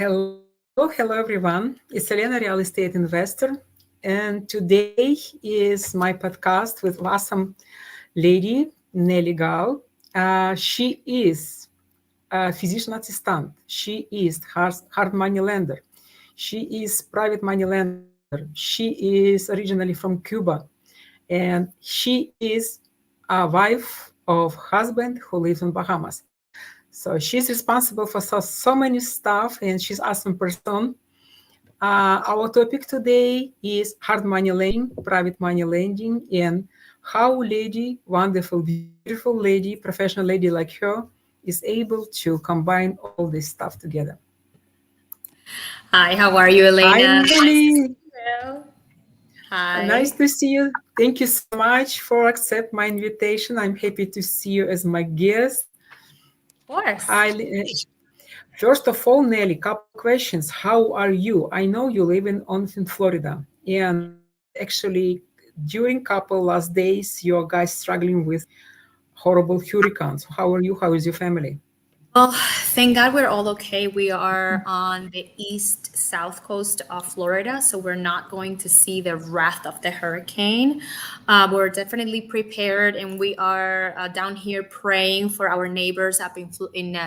Hello everyone. It's Elena, real estate investor, and today is my podcast with awesome lady Nelly Gal. She is a physician assistant. She is hard money lender. She is private money lender. She is originally from Cuba, and she is a wife of husband who lives in Bahamas. So she's responsible for so many stuff, and she's awesome person. Our topic today is hard money lending, private money lending, and how lady, wonderful, beautiful lady, professional lady like her is able to combine all this stuff together. Hi, how are you, Hi, Elena? Nice to see Nelly. you. Nice Hi. to see you. Thank you so much for accept my invitation. I'm happy to see you as my guest. Of course. Hi, First of all, Nelly, couple questions. How are you? I know you live in Florida, and actually, during couple last days, you guys struggling with horrible hurricanes. How are you? How is your family? Well, thank God we're all okay. We are on the east south coast of Florida, so we're not going to see the wrath of the hurricane. We're definitely prepared, and we are down here praying for our neighbors up in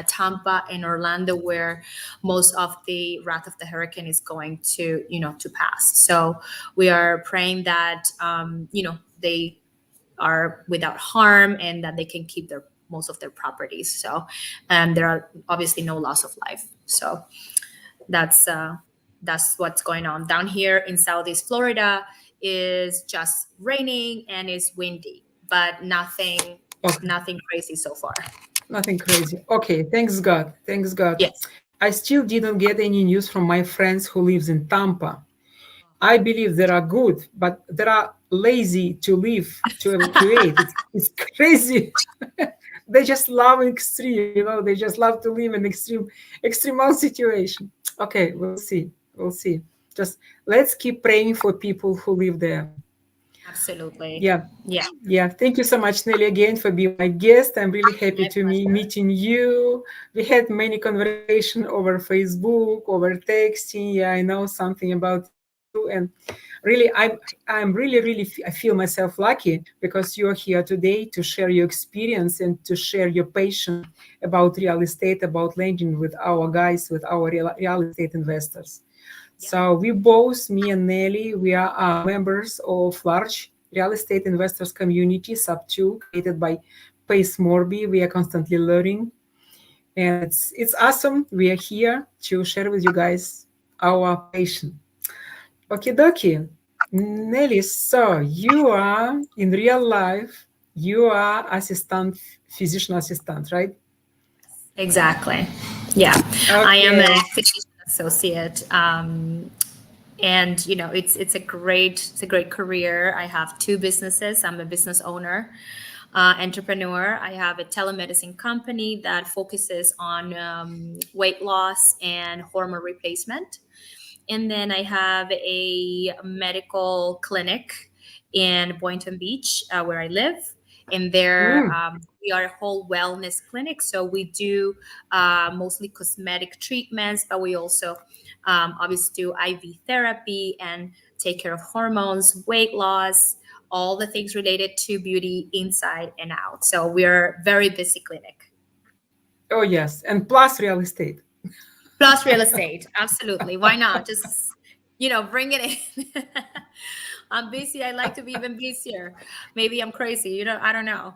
Tampa and Orlando, where most of the wrath of the hurricane is going to, to pass. So we are praying that, they are without harm and that they can keep their most of their properties. So there are obviously no loss of life. So that's uh, that's what's going on down here in Southeast Florida. Is just raining and it's windy, but Okay, nothing crazy so far. nothing crazy. Okay, thanks God. Thanks God. Yes. I still didn't get any news from my friends who lives in Tampa. I believe they are good, but they are lazy to live, to evacuate. It's crazy. They just love extreme, they just love to live in extremal situation. Okay, we'll see. We'll see. Just let's keep praying for people who live there. Absolutely. Yeah. Yeah. Yeah, thank you so much, Nelly, again for being my guest. I'm really happy My to be pleasure. meeting you. We had many conversation over Facebook, over texting. Yeah, I know something about you too, and really, I'm really, I feel myself lucky because you're here today to share your experience and to share your passion about real estate, about lending with our guys, with our real estate investors. Yeah. So we both, me and Nelly, we are members of large real estate investors community, Sub2, created by Pace Morby. We are constantly learning, and it's awesome. We are here to share with you guys our passion. Okay, dokie. Nelly, so you are in real life, you are assistant, physician assistant, right? Exactly. Yeah. I am a Okay. physician associate. And it's a great career. I have two businesses. I'm a business owner, entrepreneur. I have a telemedicine company that focuses on weight loss and hormone replacement. And then I have a medical clinic in Boynton Beach, where I live. And there, Mm. we are a whole wellness clinic. So we do mostly cosmetic treatments, but we also obviously do IV therapy and take care of hormones, weight loss, all the things related to beauty inside and out. So we're a very busy clinic. Oh, yes. And plus real estate. Plus real estate. Absolutely. Why not? Just, bring it in. I'm busy. I like to be even busier. Maybe I'm crazy. I don't know.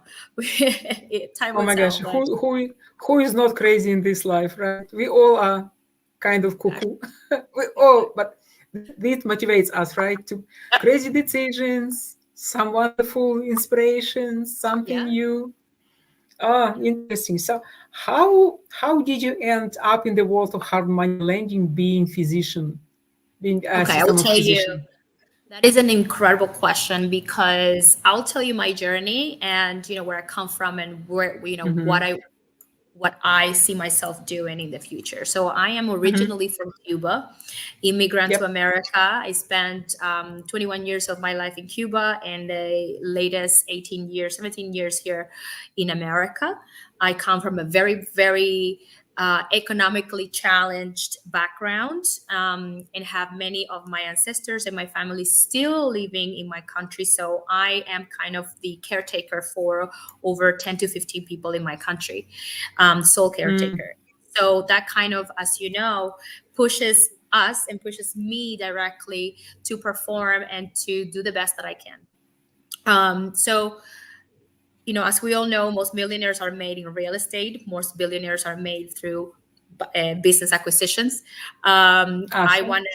Time Oh will my gosh, tell, but who is not crazy in this life, right? We all are kind of cuckoo. exactly. We all, Exactly. but this motivates us, right? To crazy decisions, some wonderful inspirations, something Yeah. new. Oh, interesting. So how did you end up in the world of hard money lending, being physician, being a Okay. I will system of tell you. physician? That is an incredible question because I'll tell you my journey and where I come from and where Mm-hmm. what I see myself doing in the future. So I am Mm-hmm. originally from Cuba, immigrant to Yep. America. I spent 21 years of my life in Cuba and the latest 18 years, 17 years here in America. I come from a very, very economically challenged background, and have many of my ancestors and my family still living in my country. So I am kind of the caretaker for over 10 to 15 people in my country, sole caretaker. So that kind of, as you know, pushes us and pushes me directly to perform and to do the best that I can. So, as we all know, most millionaires are made in real estate. Most billionaires are made through business acquisitions. I Awesome. want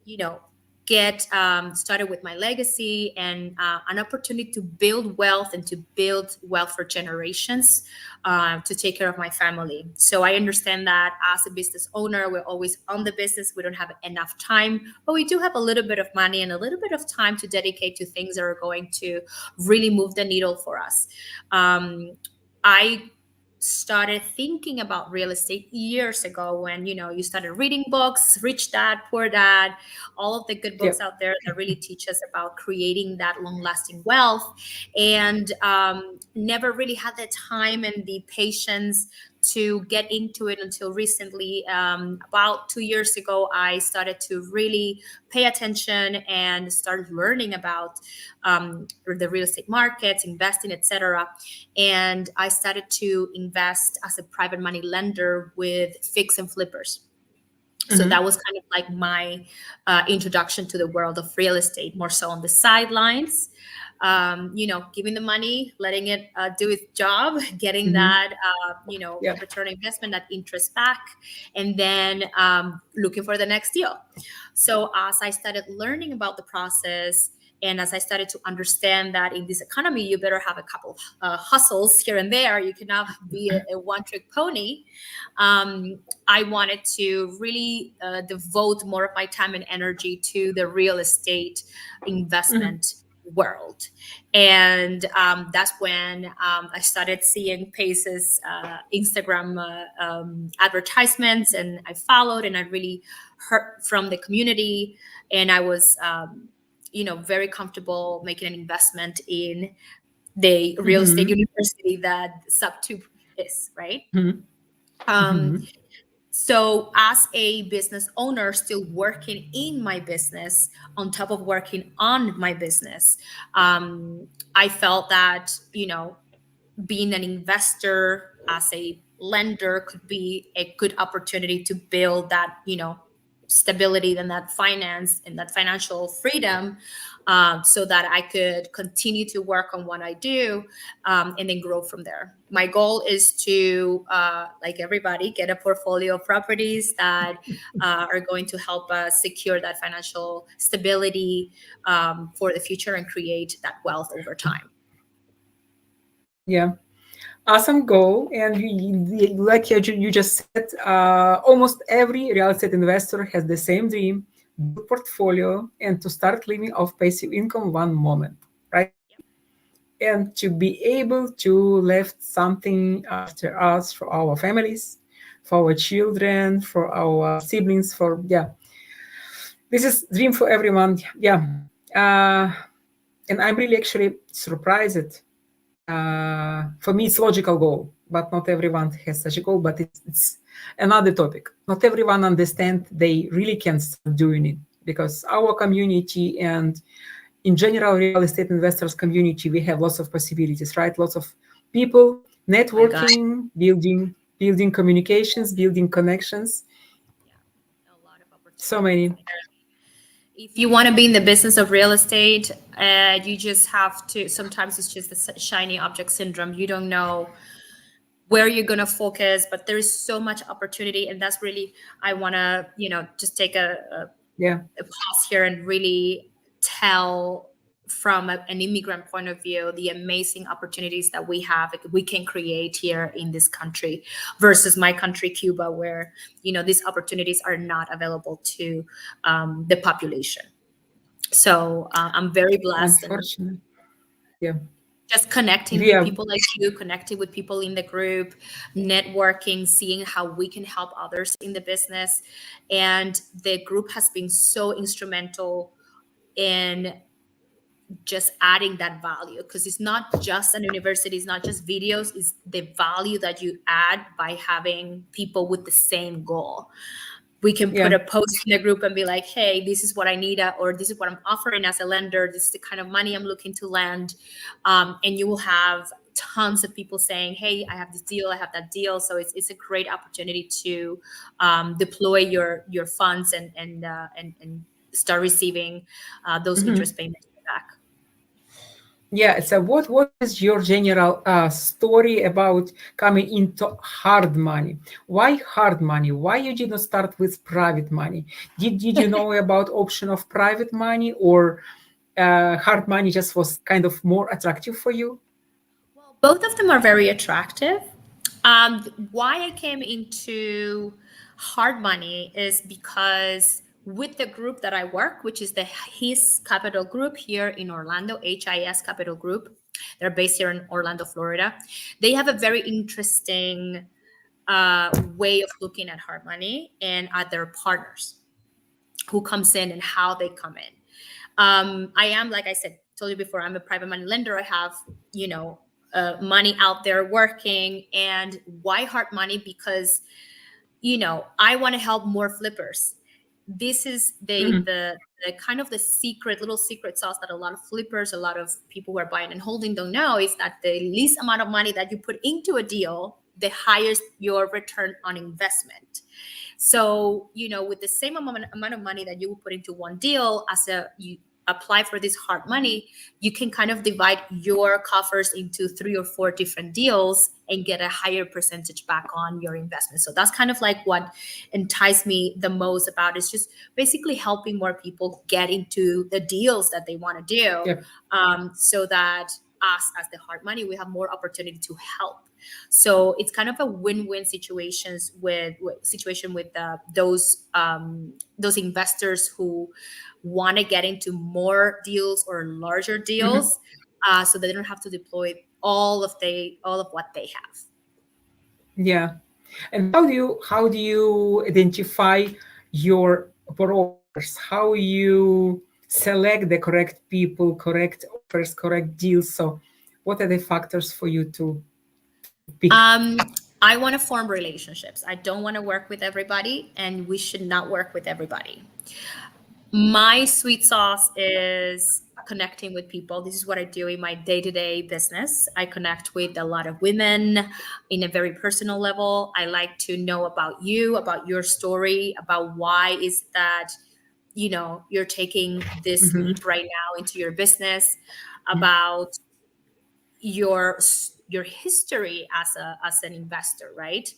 to, get started with my legacy and an opportunity to build wealth and to build wealth for generations, to take care of my family. So I understand that as a business owner, we're always on the business. We don't have enough time, but we do have a little bit of money and a little bit of time to dedicate to things that are going to really move the needle for us. I started thinking about real estate years ago when you started reading books, Rich Dad, Poor Dad, all of the good books Yep. out there that really teach us about creating that long-lasting wealth, and never really had the time and the patience to get into it until recently. About 2 years ago, I started to really pay attention and start learning about the real estate markets, investing, etc. And I started to invest as a private money lender with fix and flippers. So that was kind of like my introduction to the world of real estate, more so on the sidelines, giving the money, letting it do its job, getting that, Yeah. return on investment, that interest back, and then looking for the next deal. So as I started learning about the process, and as I started to understand that in this economy, you better have a couple of hustles here and there. You cannot be a one-trick pony. I wanted to really devote more of my time and energy to the real estate investment world. And that's when I started seeing Pace's Instagram advertisements, and I followed, and I really heard from the community. And I was very comfortable making an investment in the real estate university that Subtube is, right? So as a business owner, still working in my business on top of working on my business, I felt that, being an investor as a lender could be a good opportunity to build that, stability and that finance and that financial freedom, so that I could continue to work on what I do, and then grow from there. My goal is to, like everybody, get a portfolio of properties that are going to help us secure that financial stability for the future and create that wealth over time. Yeah. Awesome goal. And like you just said, almost every real estate investor has the same dream: build portfolio and to start living off passive income one moment, right? And to be able to left something after us for our families, for our children, for our siblings, for this is dream for everyone. uh, and I'm really actually surprised. For me, it's logical goal, but not everyone has such a goal. But it's another topic. Not everyone understand they really can start doing it, because our community and in general real estate investors community, we have lots of possibilities, right? Lots of people networking, building communications, building connections. A lot of So opportunities. many. If you want to be in the business of real estate, you just have to, sometimes it's just the shiny object syndrome. You don't know where you're going to focus, but there's so much opportunity. And that's really, I want to, just take a pause here and really tell from an immigrant point of view the amazing opportunities that we can create here in this country versus my country, Cuba, where these opportunities are not available to the population. So I'm very blessed, and Unfortunately. Yeah. just connecting with people like you, connecting with people in the group, networking, seeing how we can help others in the business. And the group has been so instrumental in just adding that value, because it's not just an university, it's not just videos, it's the value that you add by having people with the same goal. We can put a Yeah. post in a group and be like, hey, this is what I need, or this is what I'm offering as a lender, this is the kind of money I'm looking to lend. And you will have tons of people saying, hey, I have this deal, I have that deal. So it's a great opportunity to deploy your funds and start receiving those Mhm. interest payments back. Yeah. So what is your general story about coming into hard money? Why hard money? Why you did not start with private money? Did you know about option of private money, or hard money just was kind of more attractive for you? Well, both of them are very attractive. Why I came into hard money is because with the group that I work, which is the HIS Capital Group here in Orlando, HIS Capital Group, they're based here in Orlando, Florida. They have a very interesting way of looking at hard money and at their partners who comes in and how they come in. I am, like I said, told you before, I'm a private money lender. I have, money out there working. And why hard money? Because, I want to help more flippers. This is Mhm. the kind of the little secret sauce that a lot of flippers, a lot of people who are buying and holding don't know, is that the least amount of money that you put into a deal, the highest your return on investment. So, with the same amount of money that you will put into one deal, you apply for this hard money, you can kind of divide your coffers into 3 or 4 different deals and get a higher percentage back on your investment. So that's kind of like what enticed me the most about it. It's just basically helping more people get into the deals that they want to do, Yeah. so that us as the hard money, we have more opportunity to help. So it's kind of a win-win situation with those investors who want to get into more deals or larger Mhm. deals, so they don't have to deploy all of what they have. Yeah. And how do you identify your brokers? How you select the correct people, correct offers, correct deals? So what are the factors for you to pick? Um, I want to form relationships. I don't want to work with everybody, and we should not work with everybody. My sweet sauce is connecting with people. This is what I do in my day-to-day business. I connect with a lot of women in a very personal level. I like to know about you, about your story, about why is that, you're taking this Mhm. leap right now into your business, about your your history as an investor, right?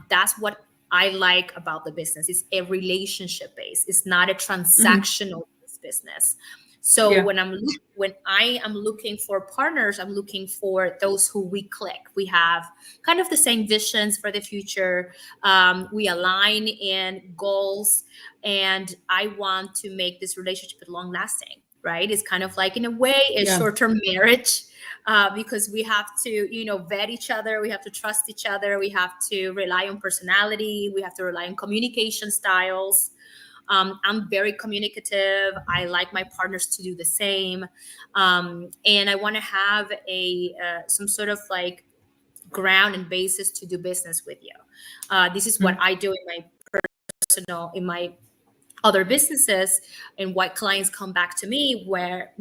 That's what I like about the business. It's a relationship base. It's not a Mhm. transactional business. So Yeah. when I am looking for partners, I'm looking for those who we click. We have kind of the same visions for the future. We align in goals, and I want to make this relationship long lasting. Right? It's kind of like, in a way, a Yeah. short term marriage, because we have to, vet each other. We have to trust each other. We have to rely on personality. We have to rely on communication styles. I'm very communicative. I like my partners to do the same, and I want to have a some sort of like ground and basis to do business with you. This is what Mhm. I do in my in my other businesses, and what clients come back to me, where,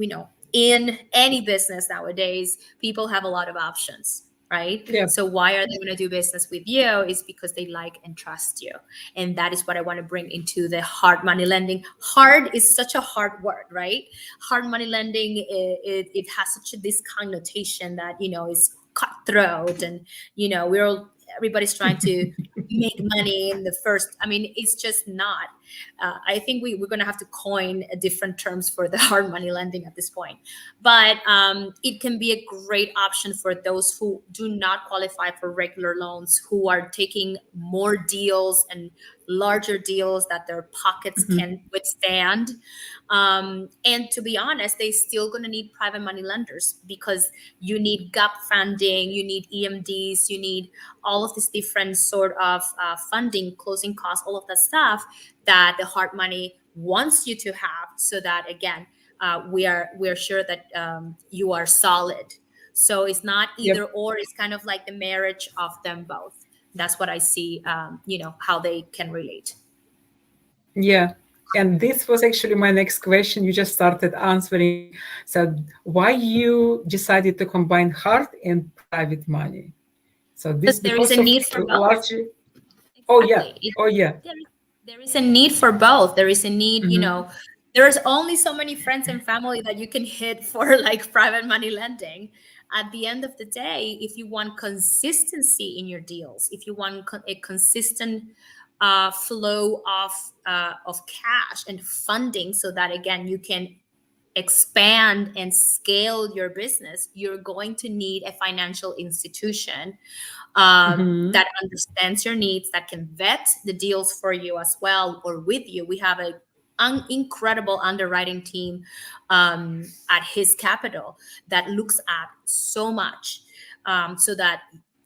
in any business nowadays, people have a lot of options, right? Yeah. So why are they going to do business with you? Is because they like and trust you. And that is what I want to bring into the hard money lending. Hard is such a hard word, right? Hard money lending, it has such this connotation that, is cutthroat, and, we're all, everybody's trying to make money in the first. I mean, it's just not. I think we're going to have to coin a different terms for the hard money lending at this point. But it can be a great option for those who do not qualify for regular loans, who are taking more deals and larger deals that their pockets Mhm. can withstand. And to be honest, they still going to need private money lenders, because you need gap funding, you need EMDs, you need all of this different sort of funding, closing costs, all of that stuff that the hard money wants you to have, so that, again, we are sure that you are solid. So it's not either Yep. or, it's kind of like the marriage of them both. That's what I see, how they can relate. Yeah. And this was actually my next question. You just started answering. So why you decided to combine hard and private money? So this Because there is a because of need for both. large. Oh yeah. Exactly. Oh yeah. There is a need for both. There is a need, Hmm. there's only so many friends and family that you can hit for like private money lending. At the end of the day, if you want consistency in your deals, if you want a consistent flow of cash and funding, so that again you can expand and scale your business, you're going to need a financial institution Hmm. that understands your needs, that can vet the deals for you as well or with you. We have an incredible underwriting team at his capital that looks at so much, so that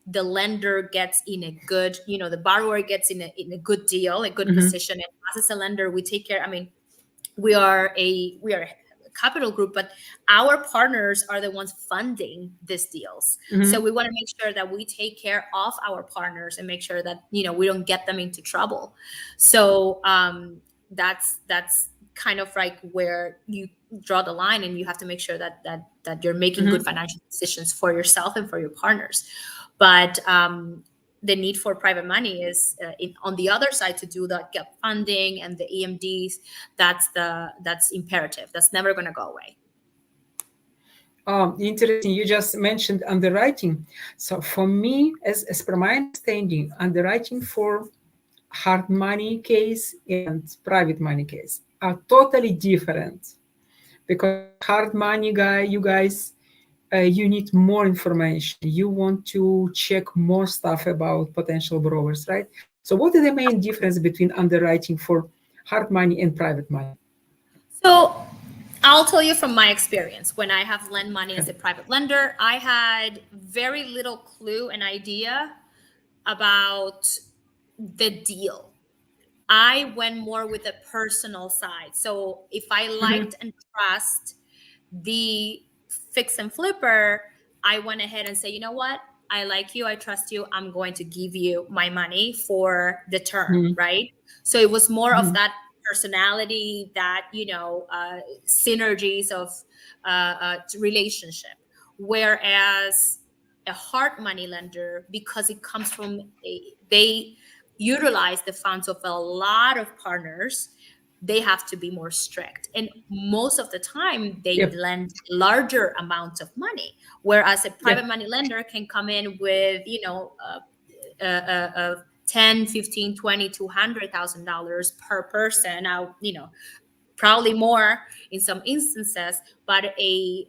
the lender gets in a good, the borrower gets in a good deal, a good Hmm. position. And us as a lender, we take care. I mean, we are a capital group, but our partners are the ones funding these deals. So Hmm. we want to make sure that we take care of our partners and make sure that we don't get them into trouble. So that's kind of like where you draw the line, and you have to make sure that you're making good Hmm. financial decisions for yourself and for your partners. But the need for private money is on the other side to do that, get funding and the EMDs. That's imperative. That's never going to go away. Interesting. You just mentioned underwriting. So for me, as per my understanding, underwriting for hard money case and private money case are totally different. Because hard money guy, you guys, you need more information. You want to check more stuff about potential borrowers, right? So what is the main difference between underwriting for hard money and private money? So I'll tell you from my experience. When I have lent money Okay. as a private lender, I had very little clue and idea about the deal. I went more with the personal side. So if I Hmm. liked and trust the fix and flipper, I went ahead and say, you know what? I like you. I trust you. I'm going to give you my money for the term, Hmm. right? So it was more of Hmm. that personality, that, synergies of relationship. Whereas a hard money lender, because it comes from they utilize the funds of a lot of partners, they have to be more strict. And most of the time, they Yep. lend larger amounts of money, whereas a private Yep. money lender can come in with, 10, 15, 20, $200,000 per person. Now, probably more in some instances, but a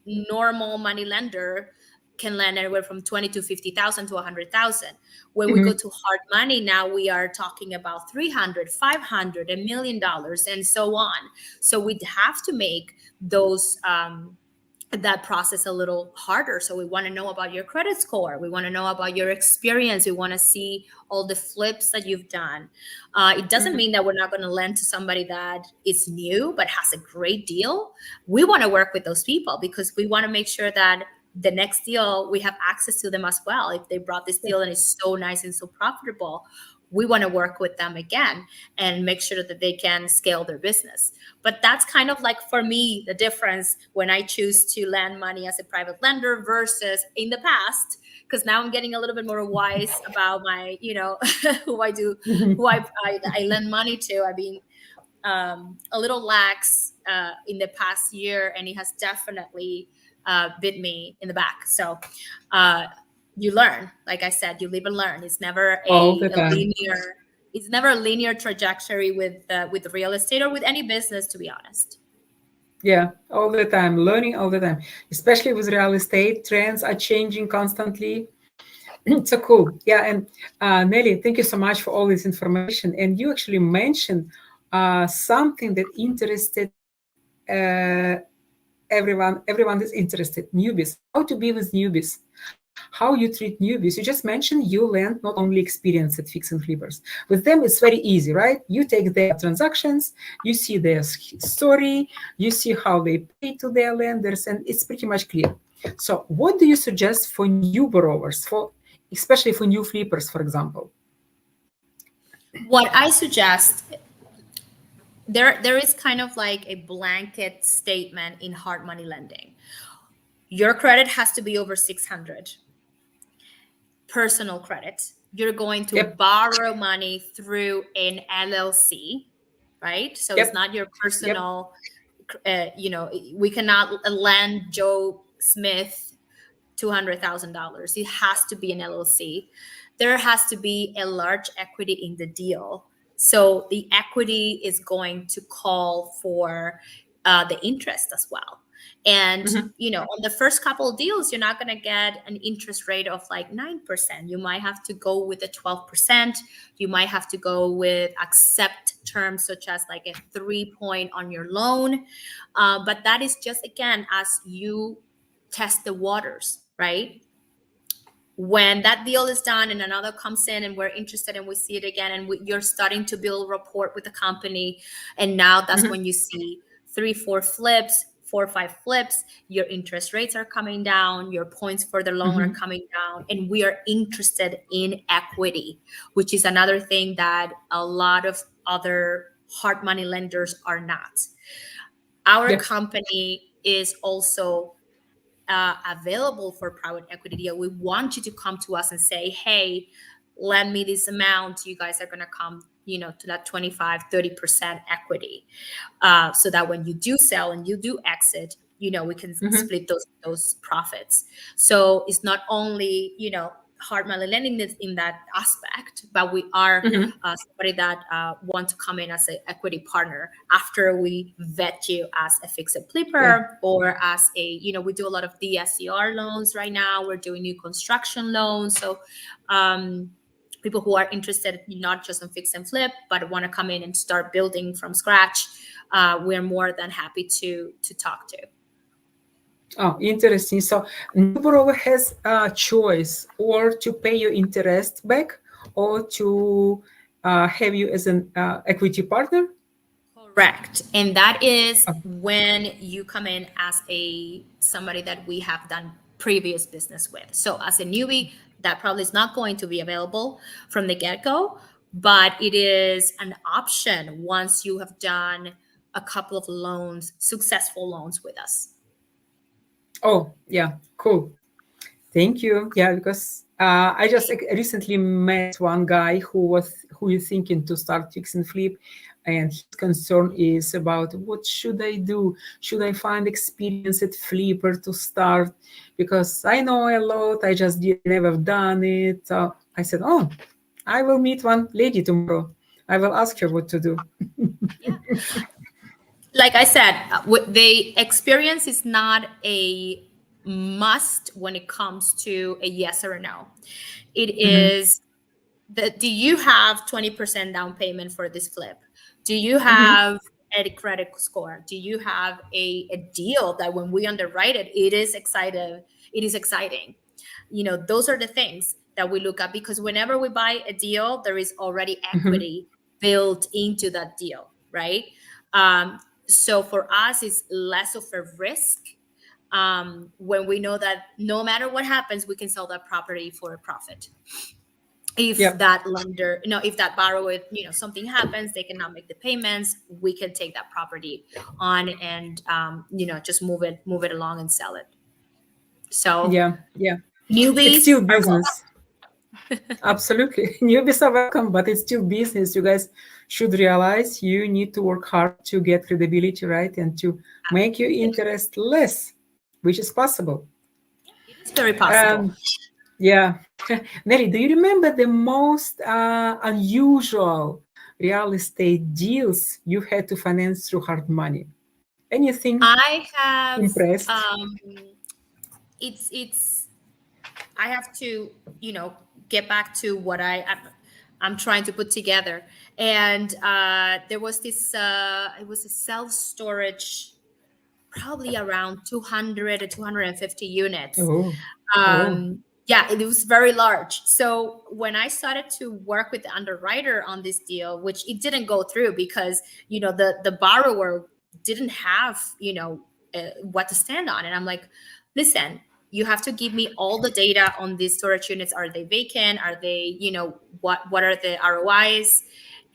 normal money lender can lend anywhere from 20 to 50,000 to 100,000. When we go Hmm. to hard money, now we are talking about 300, 500, $1 million, and so on. So we'd have to make those that process a little harder. So we want to know about your credit score. We want to know about your experience. We want to see all the flips that you've done. It doesn't Hmm. mean that we're not going to lend to somebody that is new but has a great deal. We want to work with those people because we want to make sure that the next deal we have access to them as well. If they brought this deal and it's so nice and so profitable, we want to work with them again and make sure that they can scale their business. But that's kind of like, for me, the difference when I choose to lend money as a private lender versus in the past, because now I'm getting a little bit more wise about my, who I do, who I lend money to. I've been a little lax in the past year, and it has definitely bit me in the back. So uh, you learn, like I said, you live and learn. It's never All the a time. linear. It's never a linear trajectory with real estate or with any business, to be honest. Yeah, all the time, learning all the time, especially with real estate. Trends are changing constantly. So cool. Yeah. And Nelly, thank you so much for all this information. And you actually mentioned something that interested uh, everyone. Everyone is interested. Newbies. How to be with newbies. how you treat newbies. You just mentioned you lend not only experience at fix and flippers. With them, it's very easy, right? You take their transactions, you see their story, you see how they pay to their lenders, and it's pretty much clear. So what do you suggest for new borrowers, for especially for new flippers, for example? What I suggest, there is kind of like a blanket statement in hard money lending. Your credit has to be over 600. Personal credit. You're going to borrow money through an LLC, right? So it's not your personal, we cannot lend Joe Smith $200,000. It has to be an LLC. There has to be a large equity in the deal. So the equity is going to call for the interest as well. And, on the first couple of deals, you're not going to get an interest rate of like 9%. You might have to go with a 12%. You might have to go with accept terms such as like a 3-point on your loan. But that is just, again, as you test the waters, right? When that deal is done and another comes in and we're interested and we see it again and you're starting to build rapport with the company, and now that's when you see 3-4 flips, 4-5 flips, your interest rates are coming down, your points for the loan are coming down, and we are interested in equity, which is another thing that a lot of other hard money lenders are not. Our company is also available for private equity deal. We want you to come to us and say, hey, lend me this amount. You guys are going to come, to that 25-30% equity. So that when you do sell and you do exit, we can split those profits. So it's not only, hard money lending in that aspect, but we are somebody that want to come in as an equity partner after we vet you as a fix and flipper or as a, we do a lot of DSCR loans right now. We're doing new construction loans. So people who are interested not just in fix and flip, but want to come in and start building from scratch, we're more than happy to talk to. Oh, interesting. So new borrower has a choice or to pay your interest back or to have you as an equity partner? Correct. And that is when you come in as somebody that we have done previous business with. So as a newbie, that probably is not going to be available from the get-go, but it is an option once you have done a couple of loans, successful loans with us. Oh, yeah, cool. Thank you. Yeah, because I just recently met one guy who is thinking to start fix and flip, and his concern is about what should I do? Should I find experienced flipper to start? Because I know a lot, I just never done it. I said, oh, I will meet one lady tomorrow. I will ask her what to do. Yeah. Like I said, the experience is not a must when it comes to a yes or a no. It is do you have 20% down payment for this flip? Do you have a credit score? Do you have a deal that when we underwrite it, it is exciting? Those are the things that we look at, because whenever we buy a deal, there is already equity built into that deal, right? So for us, it's less of a risk when we know that no matter what happens, we can sell that property for a profit. If that lender, if that borrower, something happens, they cannot make the payments, we can take that property on and, just move it along and sell it. So newbies, it's still business. Absolutely. Newbies are welcome, but it's still business. You guys should realize you need to work hard to get credibility, right? And to make your interest less, which is possible. It's very possible. Yeah. Nelly, do you remember the most unusual real estate deals you had to finance through hard money? Anything? I have impressed? It's I have to, get back to what I'm trying to put together. And there was this, it was a self-storage, probably around 200 to 250 units. Yeah, it was very large. So when I started to work with the underwriter on this deal, which it didn't go through because the borrower didn't have what to stand on, and I'm like, listen, you have to give me all the data on these storage units. Are they vacant? Are they what are the ROIs?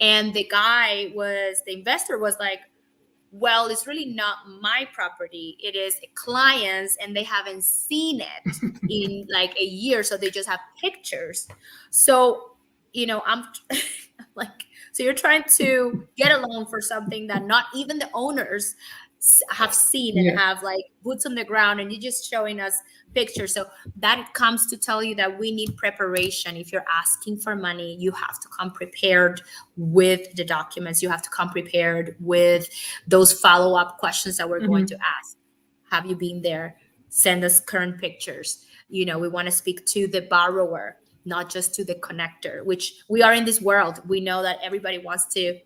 And the investor was like, well, it's really not my property. It is a client's, and they haven't seen it in like a year. So they just have pictures. So, I'm I'm like, so you're trying to get a loan for something that not even the owners have seen and Yeah. have like boots on the ground, and you're just showing us pictures. So that comes to tell you that we need preparation. If you're asking for money, you have to come prepared with the documents. You have to come prepared with those follow-up questions that we're going to ask. Have you been there? Send us current pictures. We want to speak to the borrower, not just to the connector, which we are in this world. We know that everybody wants to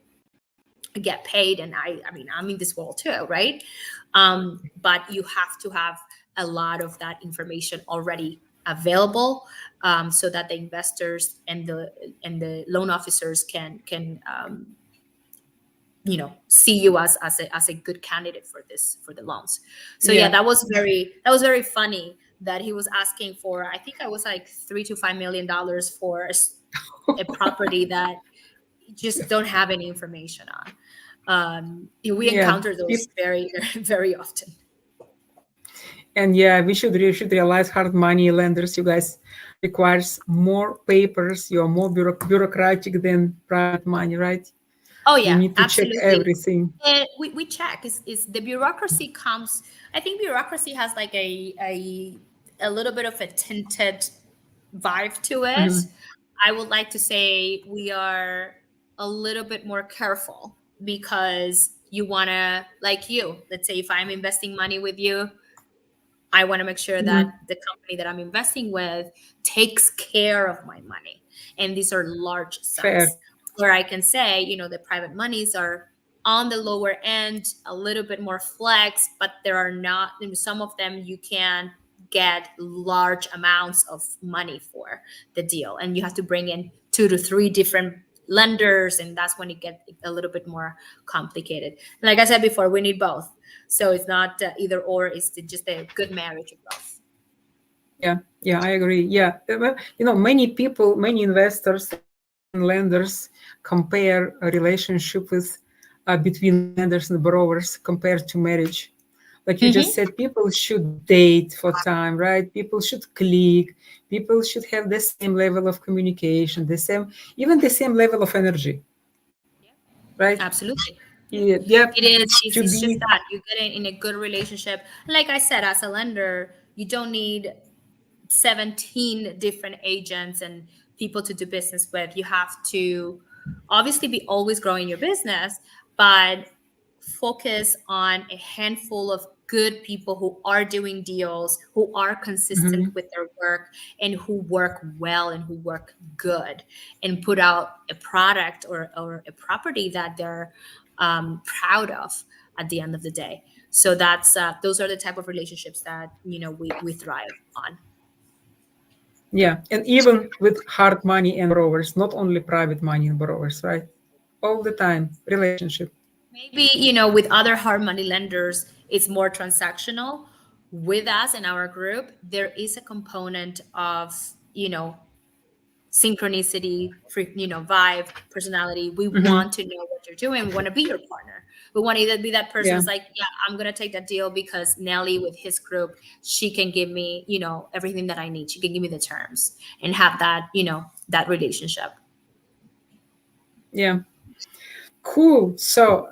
get paid, and I mean, I'm in this world too, right? But you have to have a lot of that information already available, so that the investors and the loan officers can see you as a good candidate for the loans. So yeah, Yeah. that was very funny that he was asking for, I think I was like $3 to $5 million for a property that you just don't have any information on. We Yeah. encounter those very, very often. And yeah, we should realize hard money lenders, you guys, requires more papers. You are more bureaucratic than private money, right? Oh You yeah, need to check absolutely. everything. And we check is the bureaucracy comes. I think bureaucracy has like a little bit of a tinted vibe to it. I would like to say we are a little bit more careful because you want to, like let's say if I'm investing money with you, I want to make sure that the company that I'm investing with takes care of my money. And these are large Fair. sums where I can say, the private monies are on the lower end, a little bit more flex, but there are not, some of them you can get large amounts of money for the deal. And you have to bring in 2 to 3 different lenders. And that's when it gets a little bit more complicated. And like I said before, we need both. So it's not either or, it's just a good marriage of both. Yeah, I agree. Yeah. Well, many people, many investors and lenders compare a relationship with between lenders and borrowers compared to marriage. Like you just said, people should date for time, right? People should click. People should have the same level of communication, even the same level of energy, right? Absolutely. Yeah, It is. to It's just be. that you get in a good relationship. Like I said, as a lender, you don't need 17 different agents and people to do business with. You have to obviously be always growing your business, but focus on a handful of good people who are doing deals, who are consistent with their work, and who work well and who work good, and put out a product or a property that they're proud of at the end of the day. So that's those are the type of relationships that we thrive on. Yeah, and even with hard money and borrowers, not only private money and borrowers, right? All the time, relationship. Maybe, with other hard money lenders, it's more transactional. With us in our group, there is a component of, synchronicity, vibe, personality. We want to know what you're doing. We want to be your partner. We want to either be that person Yeah, who's like, yeah, I'm going to take that deal because Nelly with his group, she can give me, everything that I need. She can give me the terms and have that, that relationship. yeah. Cool. So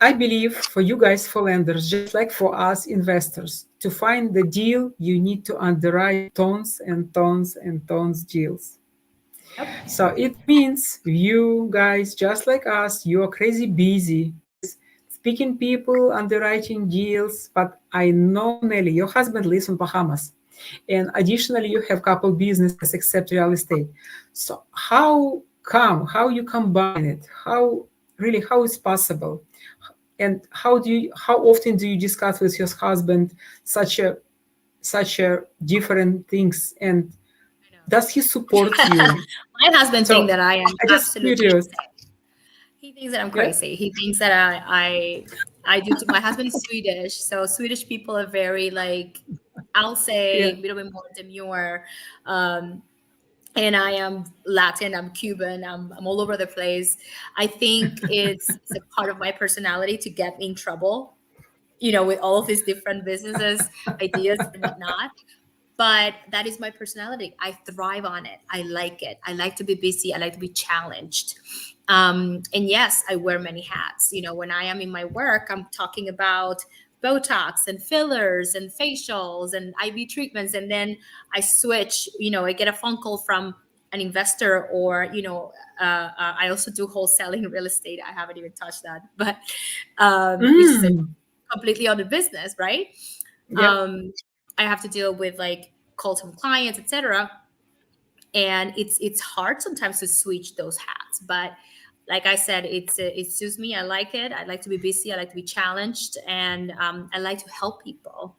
I believe for you guys, for lenders, just like for us investors, to find the deal, you need to underwrite tons and tons and tons deals. Yep. So it means you guys, just like us, you are crazy busy with speaking people, underwriting deals. But I know, Nelly, your husband lives in Bahamas. And additionally, you have couple businesses except real estate. So how you combine it? How it's possible? And how often do you discuss with your husband such a such a different things, and I does he support know. you? My husband thinks So that I am I just absolutely curious. insane. He thinks that I'm Yeah. crazy. He thinks that I do. My husband is Swedish, so Swedish people are very like, I'll say Yeah. a little bit more demure. Um, and I am Latin, I'm Cuban, I'm all over the place. I think it's a part of my personality to get in trouble, with all of these different businesses, ideas, and whatnot. But that is my personality. I thrive on it. I like it. I like to be busy. I like to be challenged. And yes, I wear many hats. When I am in my work, I'm talking about Botox and fillers and facials and IV treatments. And then I switch, I get a phone call from an investor, or, I also do wholesaling in real estate. I haven't even touched that, but which is a Mm. completely other business, right? Yep. Um, I have to deal with like calls from clients, etc. And it's hard sometimes to switch those hats. But like I said, it suits me. I like it. I like to be busy. I like to be challenged, and I like to help people.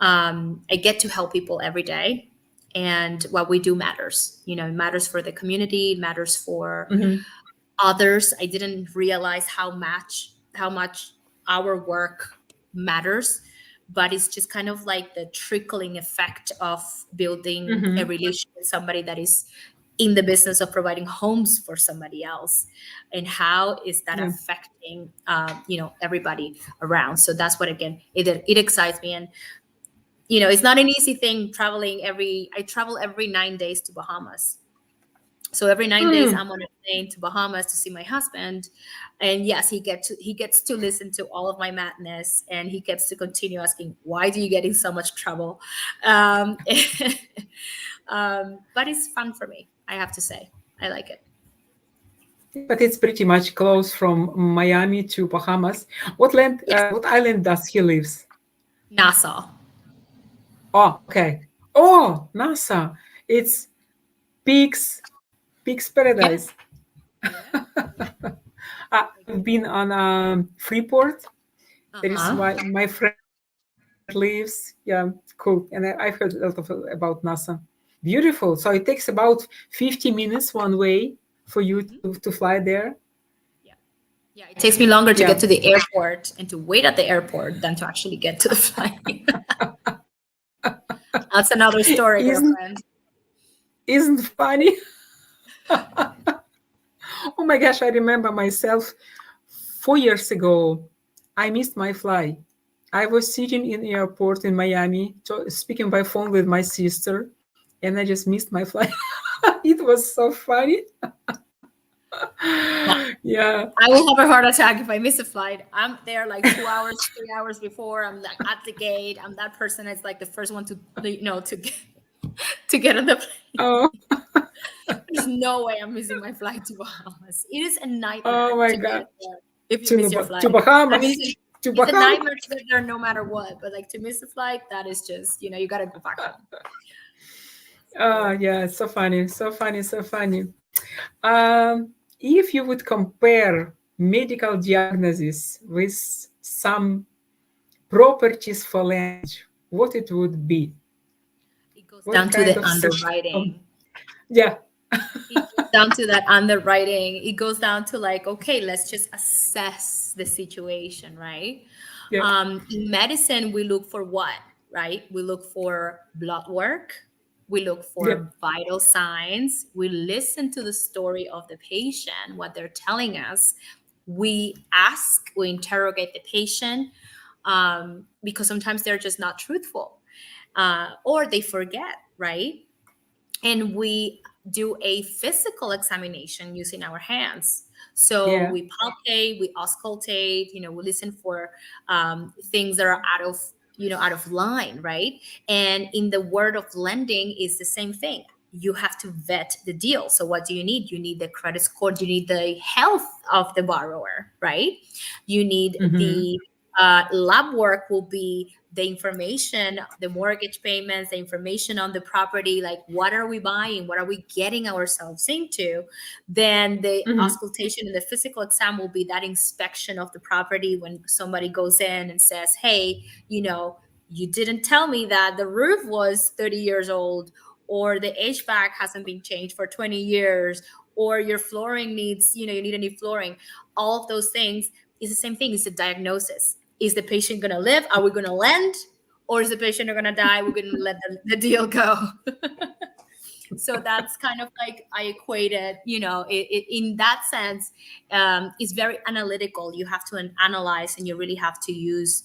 I get to help people every day, and what we do matters. It matters for the community. It matters for Hmm. others. I didn't realize how much our work matters, but it's just kind of like the trickling effect of building a Hmm. relation with somebody that is in the business of providing homes for somebody else, and how is that Yeah. affecting everybody around. So that's what, again, it excites me. And it's not an easy thing traveling every I travel every 9 days to Bahamas. So every 9 days, Mm. I'm on a plane to Bahamas to see my husband, and yes, he gets to listen to all of my madness, and he gets to continue asking, "Why do you get in so much trouble?" Um, but it's fun for me. I have to say, I like it. But it's pretty much close from Miami to Bahamas. What land? Yes, What island does he lives? Nassau. Oh, okay. Oh, NASA. It's Peaks Yeah, Paradise. yeah. I've been on Freeport. Uh There is huh. my friend lives. Yeah, cool. And I've heard a lot of about NASA. Beautiful. So it takes about 50 minutes one way for you to fly there. Yeah, yeah. It takes me longer to Yeah. get to the airport and to wait at the airport than to actually get to the flight. That's another story, Isn't girlfriend. isn't funny? Oh my gosh, I remember myself 4 years ago. I missed my flight. I was sitting in airport in Miami, speaking by phone with my sister, and I just missed my flight. It was so funny. Yeah. I will have a heart attack if I miss a flight. I'm there like 2 hours, 3 hours before. I'm like at the gate. I'm that person that's like the first one to get on the plane. Oh, There's no way I'm missing my flight to Bahamas. It is a oh nightmare my to get God. there if you miss your To flight. I mean, Bahamas. To it's a Bahamas. nightmare to get there no matter what. But like to miss a flight, that is just you got to go back home. Oh, So yeah. So funny. So funny. So funny. If you would compare medical diagnosis with some properties for land, what it would be? it goes What down to kind the of system? underwriting. Yeah. It goes down to that underwriting. It goes down to like, okay, let's just assess the situation, right? Yeah. In medicine, we look for what, right? We look for blood work. We look Yeah. for vital signs. We listen to the story of the patient, what they're telling us. We ask, we interrogate the patient, because sometimes they're just not truthful, or they forget, right? And we do a physical examination using our hands. So Yeah. we palpate, we auscultate, we listen for things that are out of line, right? And in the world of lending is the same thing. You have to vet the deal. So what do you need? You need the credit score. You need the health of the borrower, right? You need Hmm. the lab work will be the information, the mortgage payments, the information on the property, like what are we buying, what are we getting ourselves into. Then the Hmm. auscultation and the physical exam will be that inspection of the property when somebody goes in and says, hey, you didn't tell me that the roof was 30 years old, or the HVAC hasn't been changed for 20 years, or your flooring needs, you need a new flooring. All of those things is the same thing. It's a diagnosis. Is the patient going to live? Are we going to lend? Or is the patient going to die? We're going to let the deal go. So that's kind of like I equated, in that sense, it's very analytical. You have to analyze, and you really have to use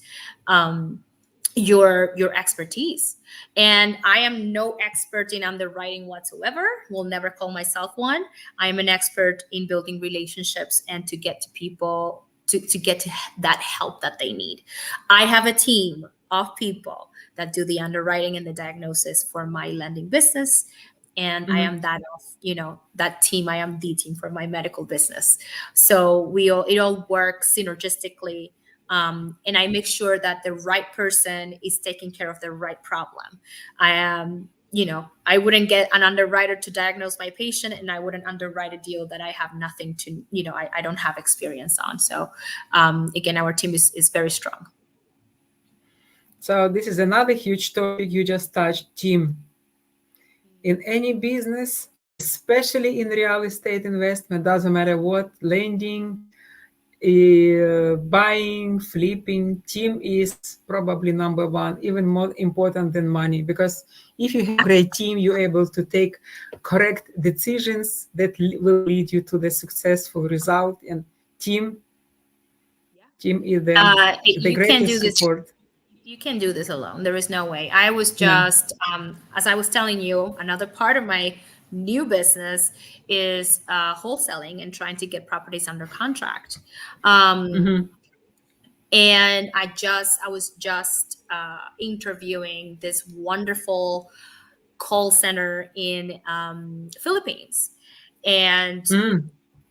your expertise. And I am no expert in underwriting whatsoever. Will never call myself one. I am an expert in building relationships and to get to people to get to that help that they need. I have a team of people that do the underwriting and the diagnosis for my lending business. And I am that of, that team. I am the team for my medical business. So it all works synergistically. And I make sure that the right person is taking care of the right problem. I am, I wouldn't get an underwriter to diagnose my patient, and I wouldn't underwrite a deal that I have nothing to, I don't have experience on. So again, our team is very strong. So this is another huge topic you just touched, team. In any business, especially in real estate investment, doesn't matter what, lending, buying, flipping, team is probably number one, even more important than money. Because if you have a great team, you're able to take correct decisions that will lead you to the successful result. And team is the greatest support. You can do this alone. There is no way. I was just, as I was telling you, another part of my new business is wholesaling and trying to get properties under contract. And I was just interviewing this wonderful call center in Philippines. And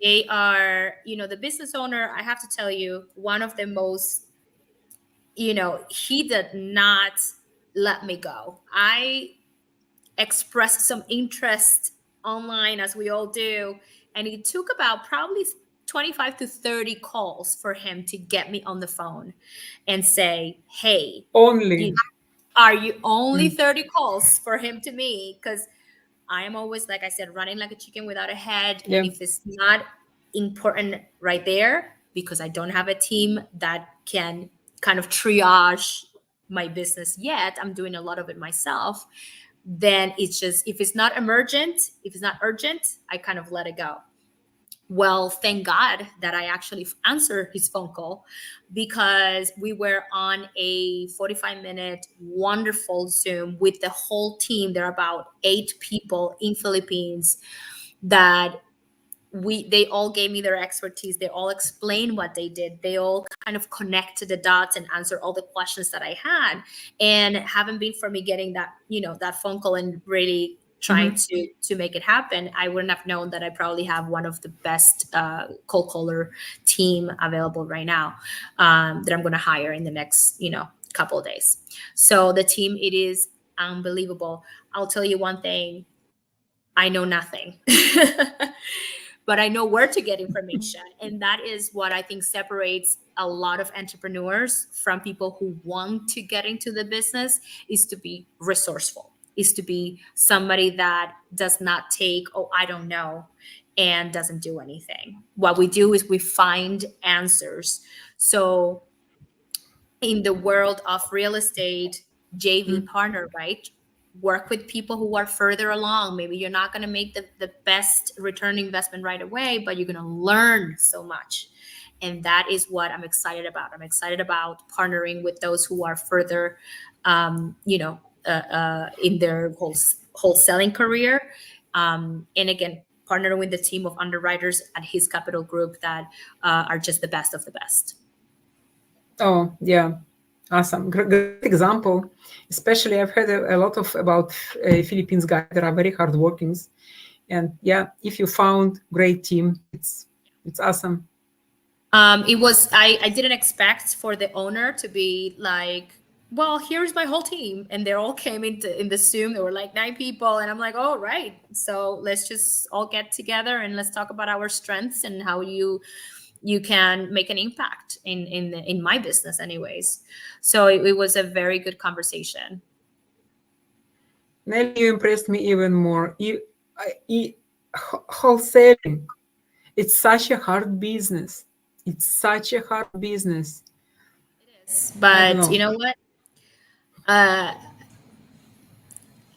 they are, the business owner, I have to tell you, one of the most, he did not let me go. I expressed some interest online, as we all do, and it took about probably 25 to 30 calls for him to get me on the phone and say, hey, are you only 30 calls for him to me? Because I am always, like I said, running like a chicken without a head. And if it's not important right there, because I don't have a team that can kind of triage my business yet, I'm doing a lot of it myself, then it's just, if it's not urgent, I kind of let it go. Well, thank God that I actually answered his phone call, because we were on a 45-minute wonderful Zoom with the whole team. There are about 8 people in Philippines that they all gave me their expertise. They all explained what they did. They all kind of connected the dots and answered all the questions that I had. And haven't been for me getting that, that phone call and really trying to make it happen, I wouldn't have known that I probably have one of the best cold caller team available right now that I'm going to hire in the next, couple of days. So the team, it is unbelievable. I'll tell you one thing. I know nothing. But I know where to get information. And that is what I think separates a lot of entrepreneurs from people who want to get into the business, is to be resourceful, is to be somebody that does not take, oh, I don't know, and doesn't do anything. What we do is we find answers. So in the world of real estate, JV partner, right? Work with people who are further along. Maybe you're not going to make the best return investment right away, but you're going to learn so much. And that is what I'm excited about. I'm excited about partnering with those who are further, in their wholesaling career. And again, partnering with the team of underwriters at his capital group that are just the best of the best. Oh, yeah. Awesome. Great example. Especially I've heard a lot about Philippines guys that are very hardworking. And if you found great team, it's awesome. It was, I didn't expect for the owner to be like, well, here's my whole team. And they all came in the Zoom. There were like 9 people. And I'm like, oh, right. So let's just all get together and let's talk about our strengths and how you you can make an impact in my business anyways. So it was a very good conversation. Nelly, you impressed me even more. Wholesaling, it's such a hard business. It's such a hard business. I don't But you know. know what, uh,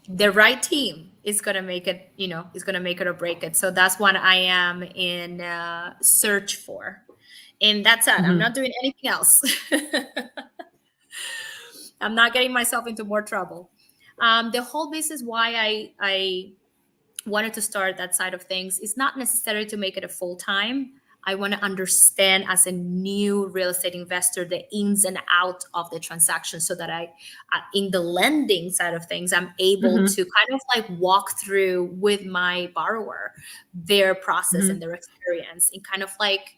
the right team is going to make it, is going to make it or break it. So that's what I am in search for. And that's it. I'm Mhm. not doing anything else. I'm not getting myself into more trouble. The whole business, why I wanted to start that side of things, is not necessarily to make it a full time. I want to understand as a new real estate investor the ins and out of the transaction, so that in the lending side of things, I'm able Mhm. to kind of like walk through with my borrower their process and Mhm. their experience, and kind of like